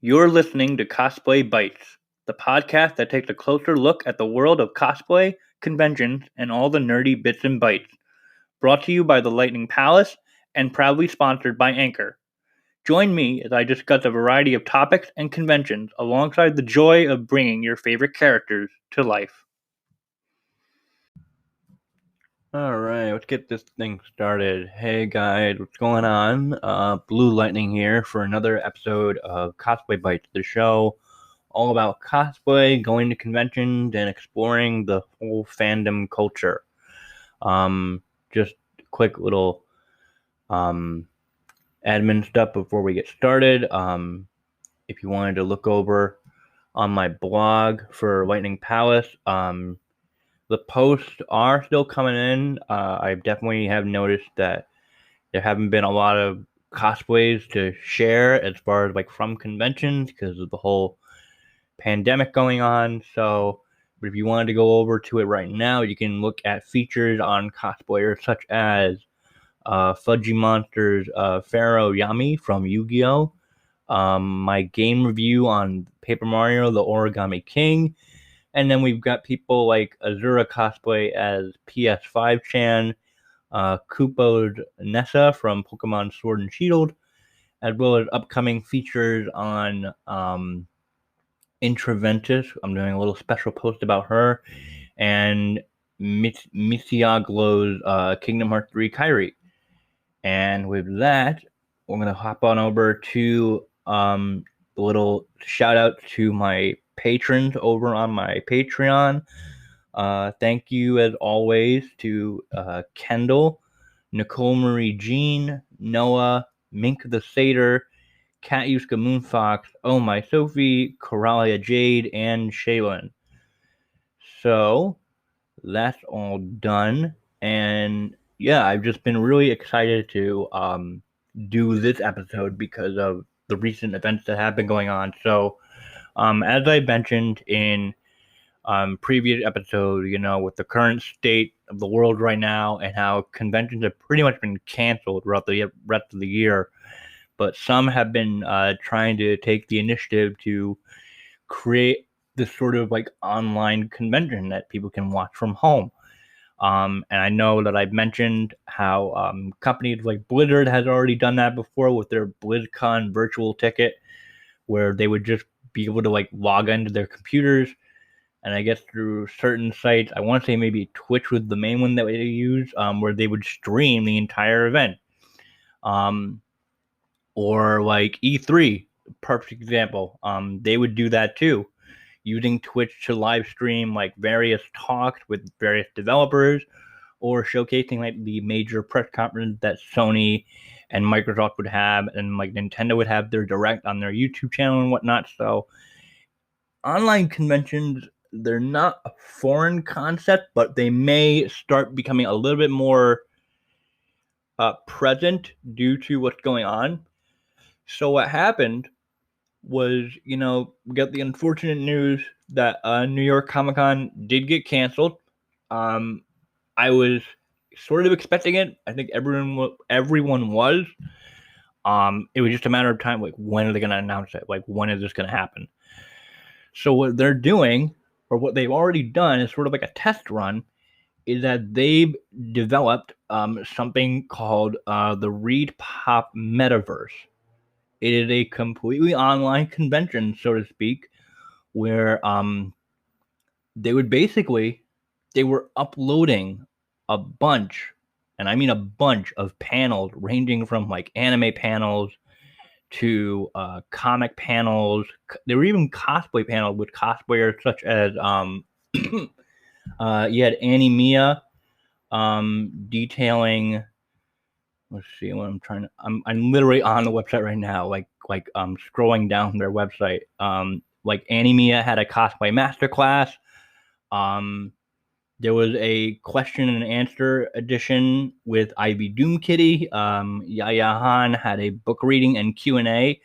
You're listening to Cosplay Bites, the podcast that takes a closer look at the world of cosplay, conventions, and all the nerdy bits and bytes. Brought to you by the Lightning Palace and proudly sponsored by Anchor. Join me as I discuss a variety of topics and conventions alongside the joy of bringing your favorite characters to life. Alright, let's get this thing started. Hey guys, what's going on? Blue Lightning here for another episode of Cosplay Bites, the show all about cosplay, going to conventions, and exploring the whole fandom culture. Just a quick little admin stuff before we get started. If you wanted to look over on my blog for Lightning Palace, the posts are still coming in. I definitely have noticed that there haven't been a lot of cosplays to share as far as like from conventions because of the whole pandemic going on. So, but if you wanted to go over to it right now, you can look at features on cosplayers such as Fudgy Monster's Pharaoh Yami from Yu-Gi-Oh! My game review on Paper Mario, the Origami King. And then we've got people like Azura Cosplay as PS5-chan, Kupo's Nessa from Pokemon Sword and Shield, as well as upcoming features on Intraventus. I'm doing a little special post about her, and Misiaglow's Kingdom Hearts 3 Kyrie. And with that, we're going to hop on over to a little shout out to my patrons over on my Patreon. Thank you as always to Kendall, Nicole Marie Jean, Noah, Mink the Satyr, Katyuska Moonfox, Oh My Sophie, Coralia Jade, and Shaylin. So that's all done, and yeah, I've just been really excited to do this episode because of the recent events that have been going on. So as I mentioned in previous episode, with the current state of the world right now and how conventions have pretty much been canceled throughout the rest of the year, but some have been trying to take the initiative to create this sort of like online convention that people can watch from home. And I know that I've mentioned how companies like Blizzard has already done that before with their BlizzCon virtual ticket, where they would just be able to like log into their computers, and I guess through certain sites, I want to say maybe Twitch was the main one that they use, where they would stream the entire event. Or like E3, perfect example. They would do that too, using Twitch to live stream like various talks with various developers, or showcasing like the major press conference that Sony and Microsoft would have, and like Nintendo would have their direct on their YouTube channel and whatnot. So online conventions, they're not a foreign concept, but they may start becoming a little bit more present due to what's going on. So what happened was, we got the unfortunate news that New York Comic Con did get canceled. I was sort of expecting it. I think everyone was. It was just a matter of time. Like, when are they going to announce it? Like, when is this going to happen? So what they're doing, or what they've already done, is sort of like a test run, is that they've developed something called the ReedPop Metaverse. It is a completely online convention, so to speak, where they were uploading a bunch, and I mean a bunch of panels, ranging from like anime panels to comic panels. There were even cosplay panels with cosplayers such as you had Annie Mia detailing. Let's see what I'm literally on the website right now, like scrolling down their website. Like Annie Mia had a cosplay masterclass. There was a question and answer edition with Ivy Doom Kitty. Yaya Han had a book reading and Q&A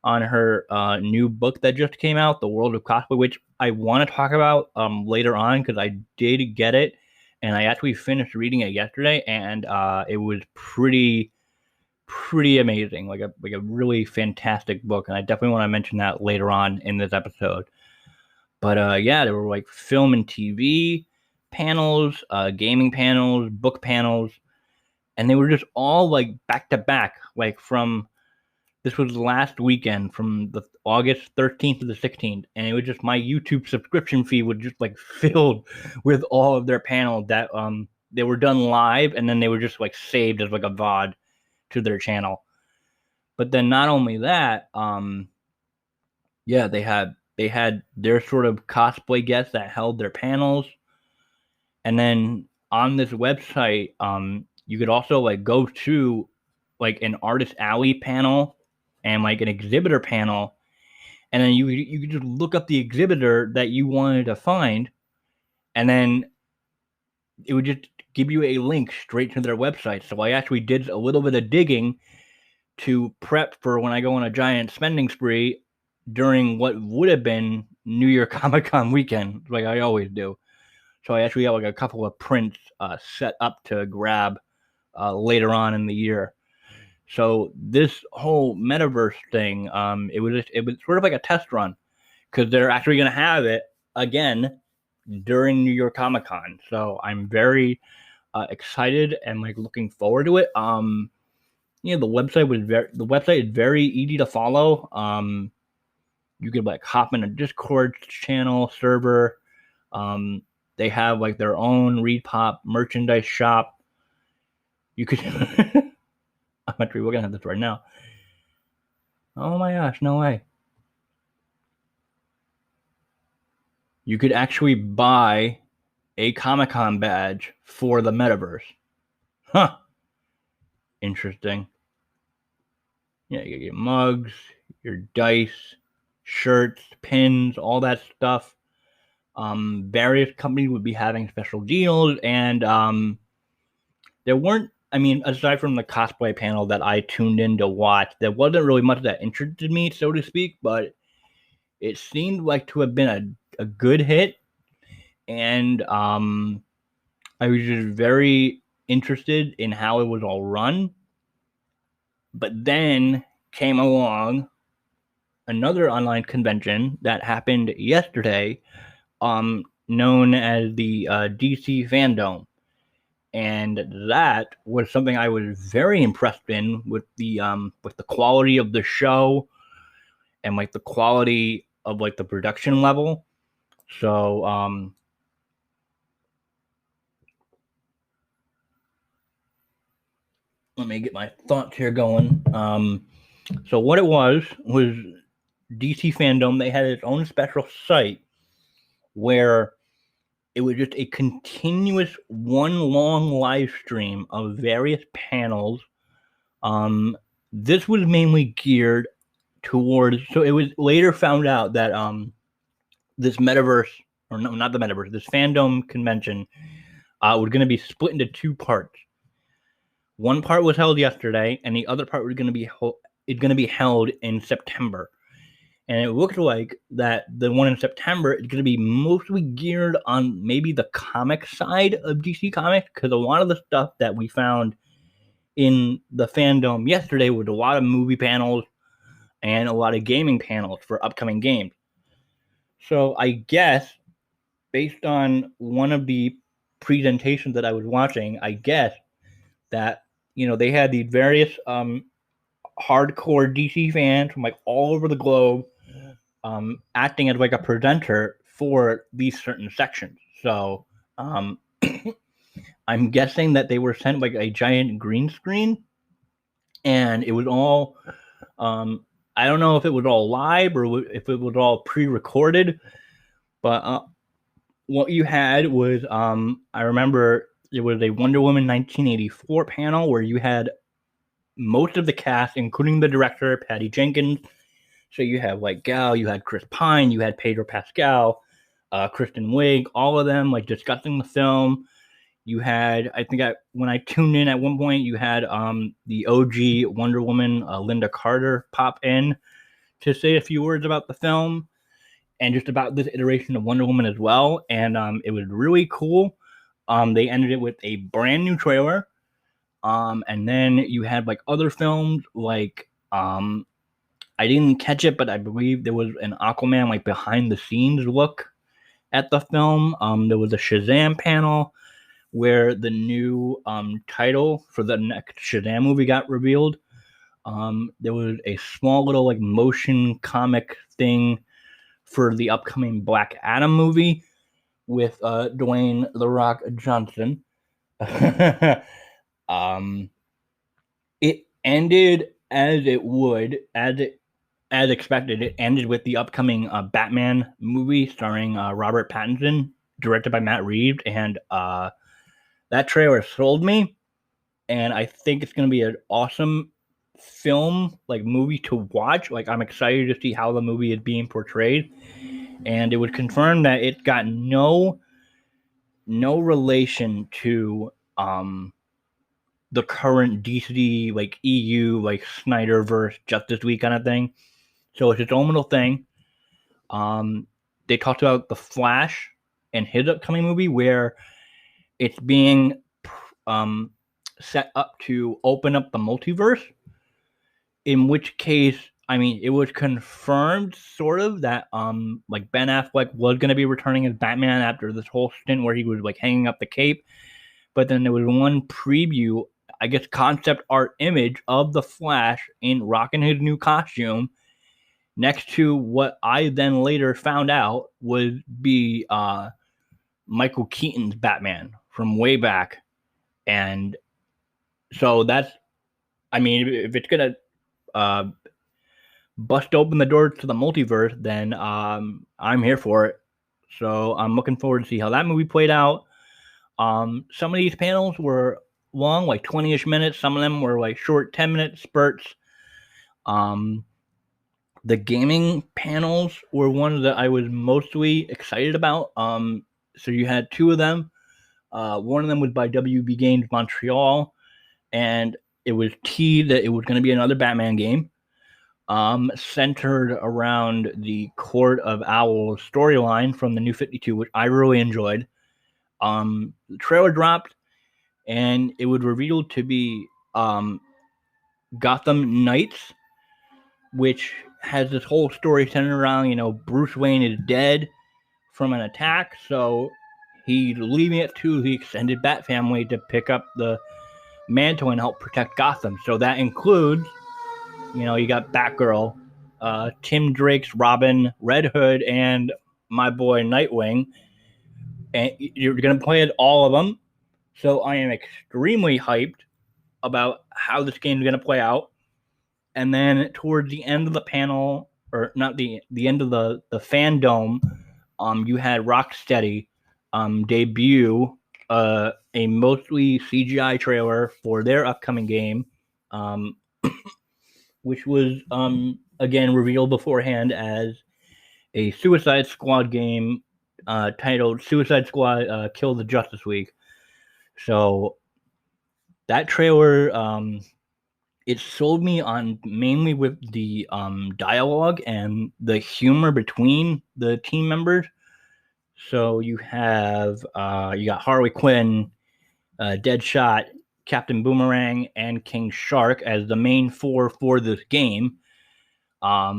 on her new book that just came out, The World of Cosplay, which I want to talk about later on because I did get it, and I actually finished reading it yesterday, and it was pretty pretty amazing, like a really fantastic book, and I definitely want to mention that later on in this episode. But yeah, there were like film and TV panels, gaming panels, book panels, and they were just all like back to back, like from this was last weekend from the August 13th to the 16th, and it was just my YouTube subscription feed was just like filled with all of their panels that they were done live, and then they were just like saved as like a VOD to their channel. But then not only that, yeah, they had their sort of cosplay guests that held their panels, and then on this website, you could also like go to like an artist alley panel and like an exhibitor panel, and then you could just look up the exhibitor that you wanted to find, and then it would just give you a link straight to their website. So I actually did a little bit of digging to prep for when I go on a giant spending spree during what would have been New Year Comic-Con weekend, like I always do. So I actually have like a couple of prints set up to grab later on in the year. So this whole metaverse thing, it was sort of like a test run because they're actually going to have it again during New York Comic Con. So I'm very excited and like looking forward to it. The website is very easy to follow. You could like hop in a Discord channel server. They have like their own ReedPop merchandise shop. You could. I'm actually looking at this right now. Oh my gosh, no way. You could actually buy a Comic-Con badge for the metaverse. Huh. Interesting. Yeah, you get mugs, your dice, shirts, pins, all that stuff. Various companies would be having special deals, and there weren't, I mean, aside from the cosplay panel that I tuned in to watch, there wasn't really much that interested me, so to speak, but it seemed like to have been a good hit, and I was just very interested in how it was all run. But then came along another online convention that happened yesterday, known as the DC FanDome, and that was something I was very impressed in with the quality of the show and like the quality of like the production level. So let me get my thoughts here going. So what it was DC FanDome. They had its own special site where it was just a continuous one long live stream of various panels. This was mainly geared towards. So it was later found out that this metaverse, or no, not the metaverse, this FanDome convention, was going to be split into two parts. One part was held yesterday, and the other part was going to be held in September. And it looks like that the one in September is going to be mostly geared on maybe the comic side of DC Comics, because a lot of the stuff that we found in the FanDome yesterday was a lot of movie panels and a lot of gaming panels for upcoming games. So I guess, based on one of the presentations that I was watching, I guess that, they had these various hardcore DC fans from like all over the globe acting as like a presenter for these certain sections. So I'm guessing that they were sent like a giant green screen, and it was all I don't know if it was all live or if it was all pre-recorded, but what you had was I remember it was a Wonder Woman 1984 panel where you had most of the cast, including the director Patty Jenkins. So you have like Gal, you had Chris Pine, you had Pedro Pascal, Kristen Wiig, all of them like discussing the film. You had, I think, when I tuned in at one point, you had the OG Wonder Woman, Linda Carter, pop in to say a few words about the film and just about this iteration of Wonder Woman as well. And it was really cool. They ended it with a brand new trailer. And then you had like other films like I didn't catch it, but I believe there was an Aquaman like behind the scenes look at the film. There was a Shazam panel where the new title for the next Shazam movie got revealed. There was a small little like motion comic thing for the upcoming Black Adam movie with Dwayne The Rock Johnson. um, it ended as it would, as expected. It ended with the upcoming Batman movie starring Robert Pattinson, directed by Matt Reeves, and that trailer sold me. And I think it's going to be an awesome film, like movie to watch. Like I'm excited to see how the movie is being portrayed, and it would confirm that it got no relation to the current DC like EU like Snyderverse Justice League kind of thing. So it's its own little thing. They talked about the Flash and his upcoming movie where it's being set up to open up the multiverse. In which case, I mean, it was confirmed sort of that like Ben Affleck was going to be returning as Batman after this whole stint where he was like hanging up the cape. But then there was one preview, I guess, concept art image of the Flash in rocking his new costume next to what I then later found out would be Michael Keaton's Batman from way back. And so that's, I mean, if it's going to bust open the door to the multiverse, then I'm here for it. So I'm looking forward to see how that movie played out. Some of these panels were long, like 20-ish minutes. Some of them were like short 10-minute spurts. The gaming panels were ones that I was mostly excited about. So you had two of them. One of them was by WB Games Montreal, and it was teased that it was going to be another Batman game, centered around the Court of Owls storyline from the New 52, which I really enjoyed. The trailer dropped, and it was revealed to be Gotham Knights, which has this whole story centered around, Bruce Wayne is dead from an attack, so he's leaving it to the extended Bat family to pick up the mantle and help protect Gotham. So that includes, you got Batgirl, Tim Drake's Robin, Red Hood, and my boy Nightwing. And you're going to play as all of them. So I am extremely hyped about how this game is going to play out. And then towards the end of the panel, or not the end of the FanDome, you had Rocksteady debut a mostly CGI trailer for their upcoming game, which was again revealed beforehand as a Suicide Squad game titled Suicide Squad Kill the Justice League. So that trailer, it sold me on mainly with the dialogue and the humor between the team members. So you have you got Harley Quinn, Deadshot, Captain Boomerang, and King Shark as the main four for this game. I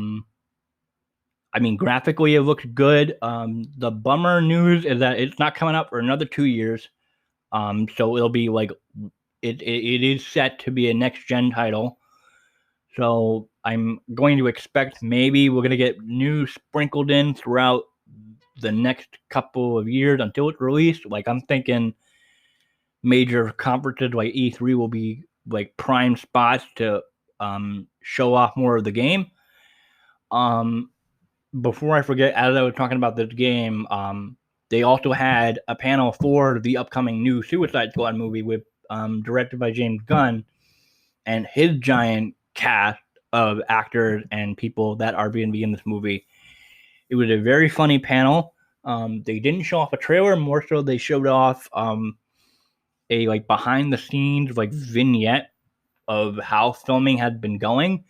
mean, graphically it looks good. The bummer news is that it's not coming out for another 2 years. So it'll be like it is set to be a next gen title. So I'm going to expect maybe we're going to get news sprinkled in throughout the next couple of years until it's released. Like I'm thinking major conferences like E3 will be like prime spots to show off more of the game. Before I forget, as I was talking about this game, they also had a panel for the upcoming new Suicide Squad movie with directed by James Gunn and his giant cast of actors and people that are going to be in this movie. It was a very funny panel. They didn't show off a trailer, more so they showed off a like behind the scenes like vignette of how filming had been going.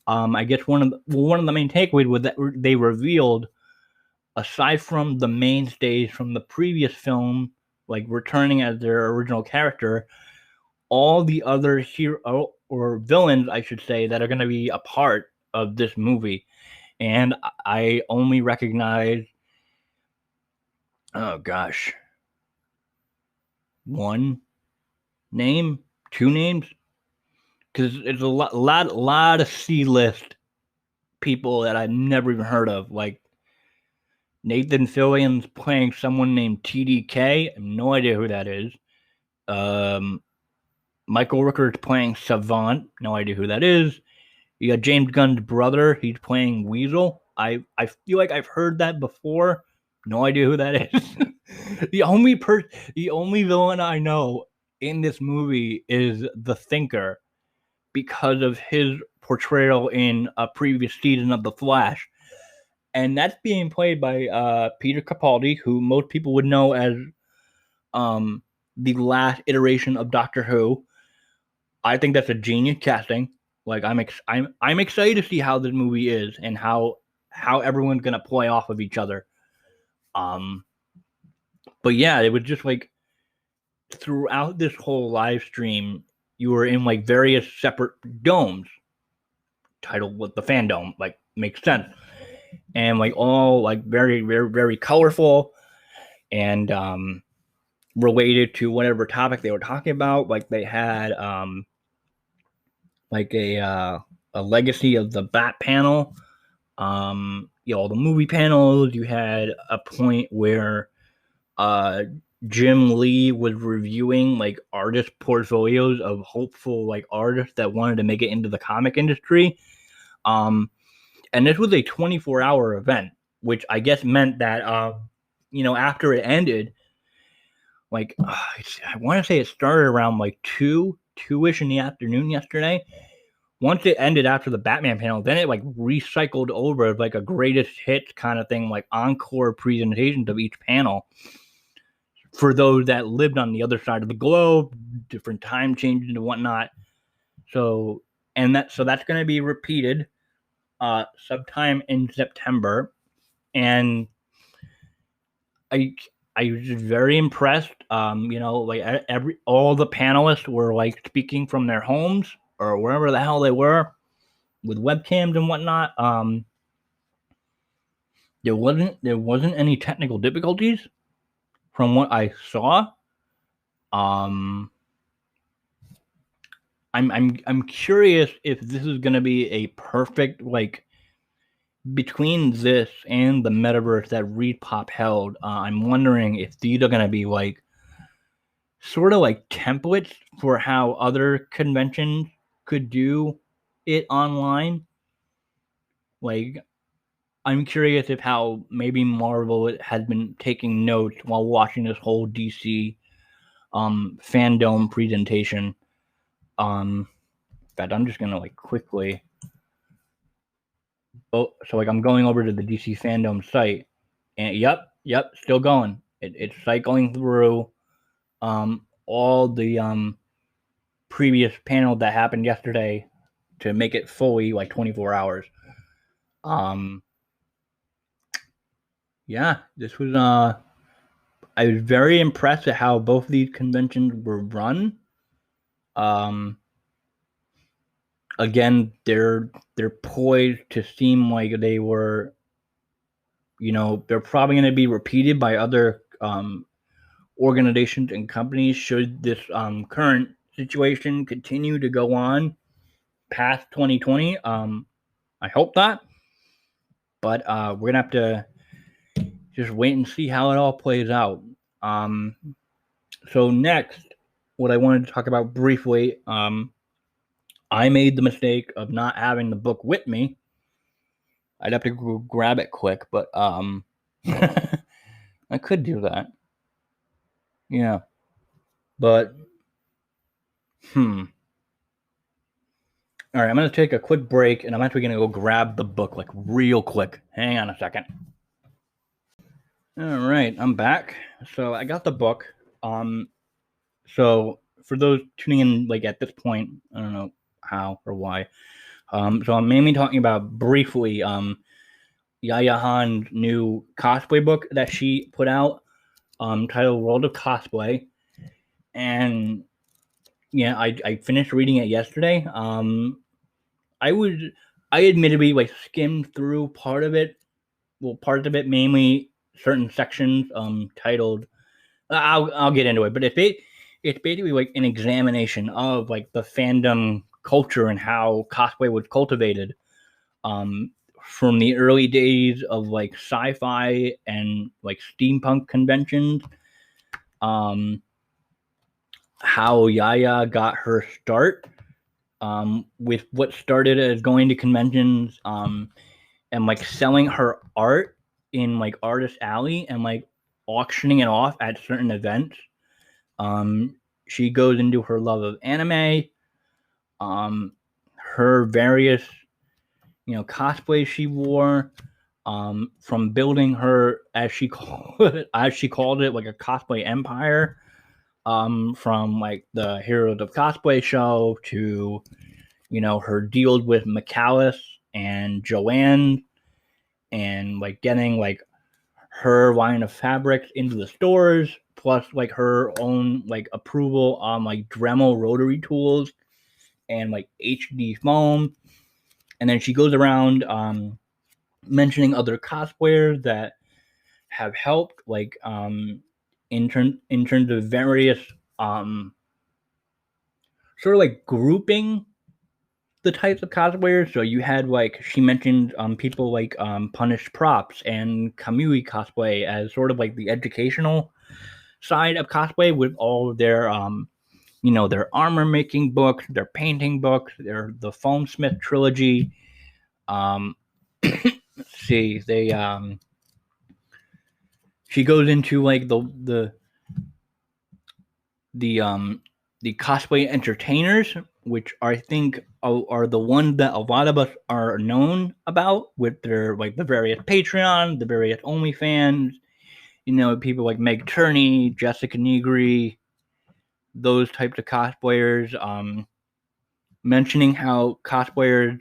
I guess one of the main takeaways was that they revealed, aside from the mainstays from the previous film, like returning as their original character, all the other hero or villains, I should say, that are going to be a part of this movie. And I only recognize, oh gosh, one name, two names, because it's a lot of C-list people that I've never even heard of. Like Nathan Fillion's playing someone named TDK. I have no idea who that is. Michael Rooker's playing Savant. No idea who that is. You got James Gunn's brother. He's playing Weasel. I feel like I've heard that before. No idea who that is. the only villain I know in this movie is the Thinker because of his portrayal in a previous season of The Flash. And that's being played by Peter Capaldi, who most people would know as the last iteration of Doctor Who. I think that's a genius casting. Like I'm excited to see how this movie is and how everyone's gonna play off of each other. But yeah, it was just like throughout this whole live stream, you were in like various separate domes, titled with the FanDome. Like makes sense, and like all like very very very colorful, and related to whatever topic they were talking about. Like they had like a legacy of the Bat panel. The movie panels. You had a point where Jim Lee was reviewing like artist portfolios of hopeful like artists that wanted to make it into the comic industry. And this was a 24-hour event, which I guess meant that after it ended, like I want to say it started around like 2-ish in the afternoon yesterday. Once it ended after the Batman panel, then it like recycled over like a greatest hits kind of thing, like encore presentations of each panel for those that lived on the other side of the globe, different time changes and whatnot. So that's going to be repeated sometime in September, and I was just very impressed. Like all the panelists were like speaking from their homes or wherever the hell they were with webcams and whatnot. There wasn't any technical difficulties from what I saw. I'm curious if this is going to be a perfect like between this and the metaverse that ReedPop held. I'm wondering if these are going to be like sort of like templates for how other conventions could do it online. Like, I'm curious if how maybe Marvel has been taking notes while watching this whole DC FanDome presentation. In fact, I'm just gonna like quickly. So like I'm going over to the DC FanDome site, and yep, still going. It's cycling through all the previous panel that happened yesterday to make it fully like 24 hours. Yeah, this was I was very impressed at how both of these conventions were run. Again, they're poised to seem like they were, they're probably going to be repeated by other organizations and companies should this current situation continue to go on past 2020. I hope not, but we're gonna have to just wait and see how it all plays out. So next, what I wanted to talk about briefly, I made the mistake of not having the book with me. I'd have to go grab it quick, but I could do that. Yeah, but all right, I'm going to take a quick break, and I'm actually going to go grab the book, like, real quick. Hang on a second. All right, I'm back. So I got the book. So for those tuning in, like, at this point, I don't know how or why. So I'm mainly talking about, briefly, Yaya Han's new cosplay book that she put out, titled World of Cosplay. And Yeah, I finished reading it yesterday. I would I admittedly like skimmed through part of it. Well, part of it mainly certain sections titled. I'll get into it, but it's basically like an examination of like the fandom culture and how cosplay was cultivated. Um, from the early days of like sci-fi and like steampunk conventions. Um, how Yaya got her start with what started as going to conventions and like selling her art in like Artist Alley and like auctioning it off at certain events. Um, she goes into her love of anime, um, her various cosplays she wore, from building her as she called it like a cosplay empire, from like the Heroes of Cosplay show to her deals with McAllis and Joanne and like getting like her line of fabrics into the stores, plus like her own like approval on like Dremel rotary tools and like HD foam. And then she goes around mentioning other cosplayers that have helped, like in terms of various um, sort of like grouping the types of cosplayers. So you had like she mentioned people like Punished Props and Kamui cosplay as sort of like the educational side of cosplay with all of their their armor making books, their painting books, the Foam Smith trilogy. Let's see, they she goes into like the cosplay entertainers, which I think are the ones that a lot of us are known about with their like the various Patreon, the various OnlyFans, people like Meg Turney, Jessica Negri, those types of cosplayers. Mentioning how cosplayers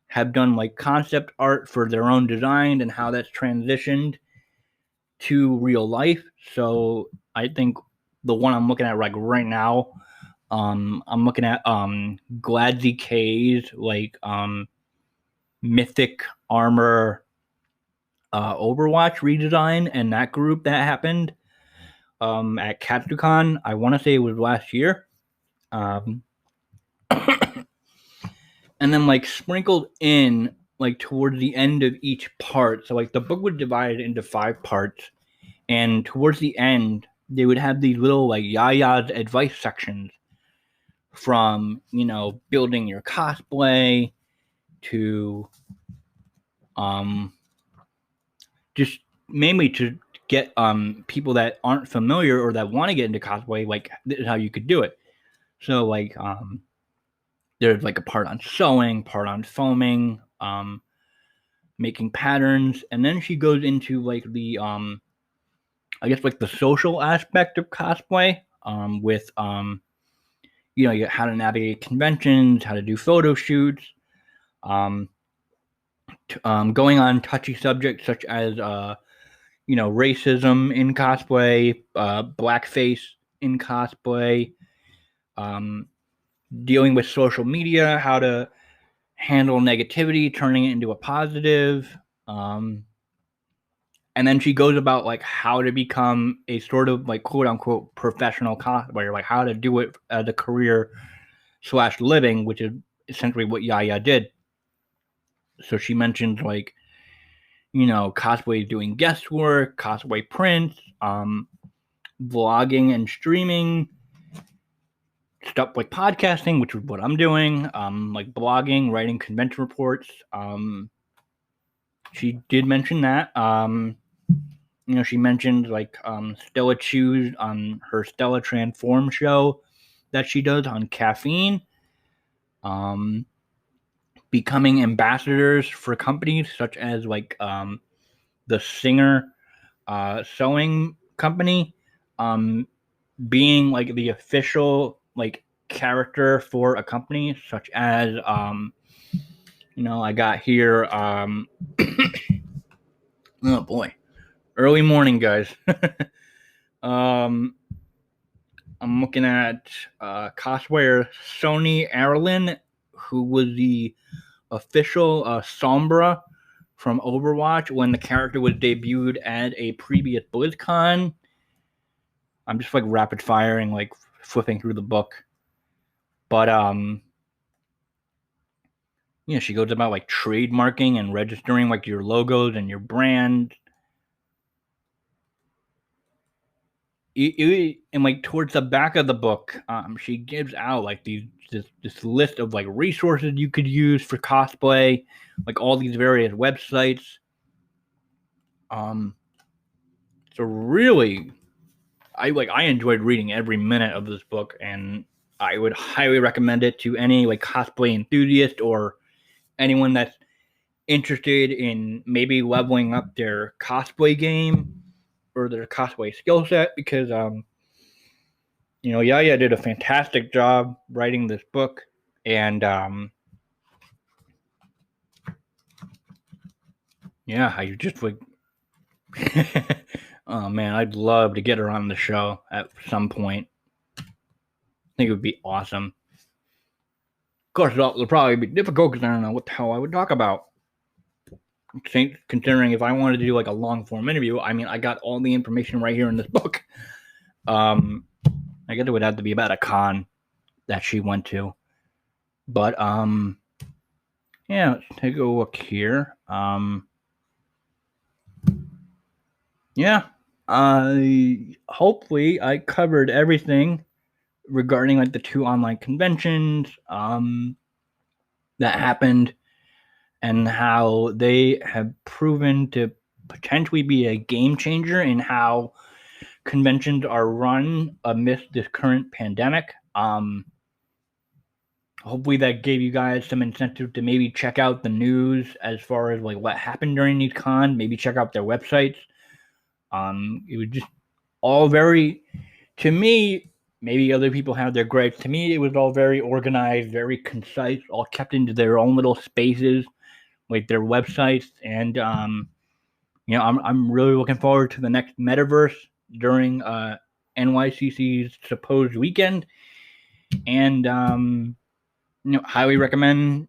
have done like concept art for their own design and how that's transitioned to real life. So I think the one I'm looking at like right now, I'm looking at Gladzy K's like mythic armor Overwatch redesign and that group that happened at Katsucon. I want to say it was last year. Um, and then like sprinkled in like towards the end of each part. So like the book was divided into 5 parts, and towards the end they would have these little like Yaya's advice sections from building your cosplay to just mainly to get people that aren't familiar or that want to get into cosplay, like this is how you could do it. So like there's like a part on sewing, part on foaming, making patterns, and then she goes into like the I guess like the social aspect of cosplay, with how to navigate conventions, how to do photo shoots, um, going on touchy subjects such as racism in cosplay, blackface in cosplay, um, dealing with social media, how to handle negativity, turning it into a positive. And then she goes about like how to become a sort of like quote unquote professional cosplayer, like how to do it as a career slash living, which is essentially what Yaya did. So she mentioned like cosplay doing guest work, cosplay prints, vlogging and streaming, stuff like podcasting, which is what I'm doing, like blogging, writing convention reports. She did mention that. She mentioned like Stella Chews on her Stella Transform show that she does on Caffeine. Becoming ambassadors for companies such as like the Singer sewing company, being like the official like character for a company such as I got here oh boy, early morning guys. um I'm looking at cosplayer Sony Erlin, who was the official Sombra from Overwatch when the character was debuted at a previous BlizzCon. I'm just like rapid firing, like flipping through the book. But yeah, she goes about like trademarking and registering like your logos and your brand. And like towards the back of the book, she gives out like this list of like resources you could use for cosplay, like all these various websites. So really, I enjoyed reading every minute of this book, and I would highly recommend it to any like cosplay enthusiast or anyone that's interested in maybe leveling up their cosplay game or their cosplay skill set, because Yaya did a fantastic job writing this book, and yeah, I just like oh man, I'd love to get her on the show at some point. I think it would be awesome. Of course, it'll probably be difficult because I don't know what the hell I would talk about. Considering if I wanted to do like a long form interview, I mean, I got all the information right here in this book. I guess it would have to be about a con that she went to. But yeah, let's take a look here. Yeah, hopefully I covered everything regarding like the 2 online conventions that happened and how they have proven to potentially be a game changer in how conventions are run amidst this current pandemic. Hopefully that gave you guys some incentive to maybe check out the news as far as like what happened during these cons. Maybe check out their websites. It was just all very, to me, maybe other people have their gripes. To me, it was all very organized, very concise, all kept into their own little spaces, like their websites. And I'm really looking forward to the next Metaverse during NYCC's supposed weekend, and highly recommend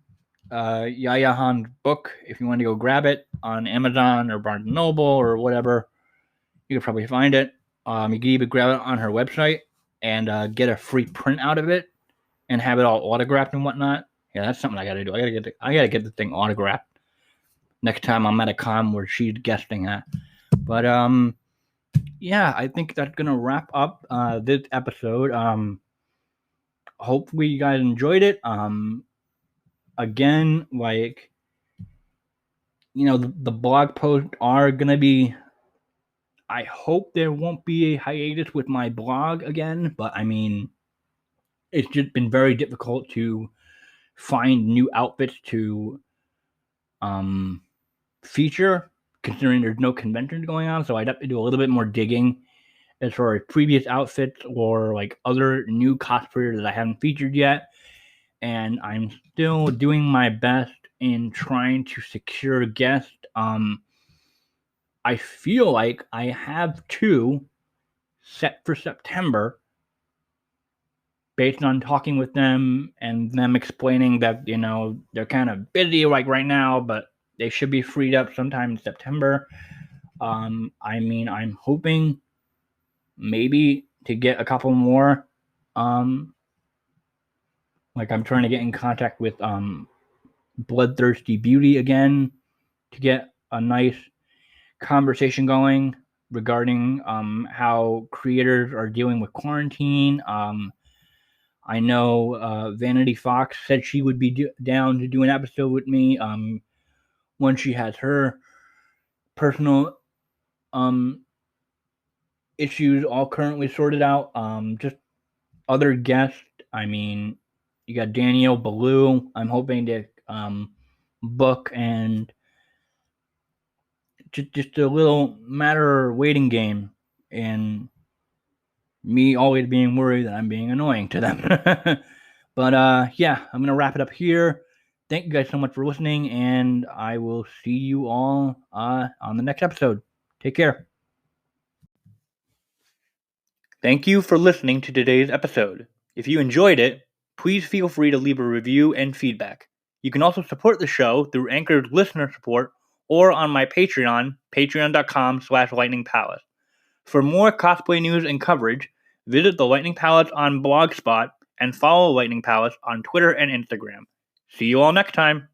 Yaya Han's book if you want to go grab it on Amazon or Barnes & Noble or whatever. You could probably find it. You can even grab it on her website and get a free print out of it and have it all autographed and whatnot. Yeah, that's something I got to do. I gotta get the thing autographed next time I'm at a con where she's guesting at. But yeah, I think that's gonna wrap up this episode. Hopefully you guys enjoyed it. Again, like the blog posts are gonna be. I hope there won't be a hiatus with my blog again, but I mean, it's just been very difficult to find new outfits to feature, considering there's no conventions going on. So I'd have to do a little bit more digging as far as previous outfits or like other new cosplayers that I haven't featured yet. And I'm still doing my best in trying to secure guests. I feel like I have 2 set for September based on talking with them and them explaining that, they're kind of busy like right now, but they should be freed up sometime in September. I mean, I'm hoping maybe to get a couple more. Like I'm trying to get in contact with Bloodthirsty Beauty again to get a nice conversation going regarding how creators are dealing with quarantine. I know Vanity Fox said she would be down to do an episode with me when she has her personal issues all currently sorted out. Just other guests, I mean, you got Danielle Ballou. I'm hoping to book, and just a little matter waiting game, and me always being worried that I'm being annoying to them. But yeah, I'm gonna wrap it up here. Thank you guys so much for listening, and I will see you all on the next episode. Take care. Thank you for listening to today's episode. If you enjoyed it, please feel free to leave a review and feedback. You can also support the show through Anchor's listener support or on my Patreon, patreon.com/lightningpalace. For more cosplay news and coverage, visit the Lightning Palace on Blogspot and follow Lightning Palace on Twitter and Instagram. See you all next time.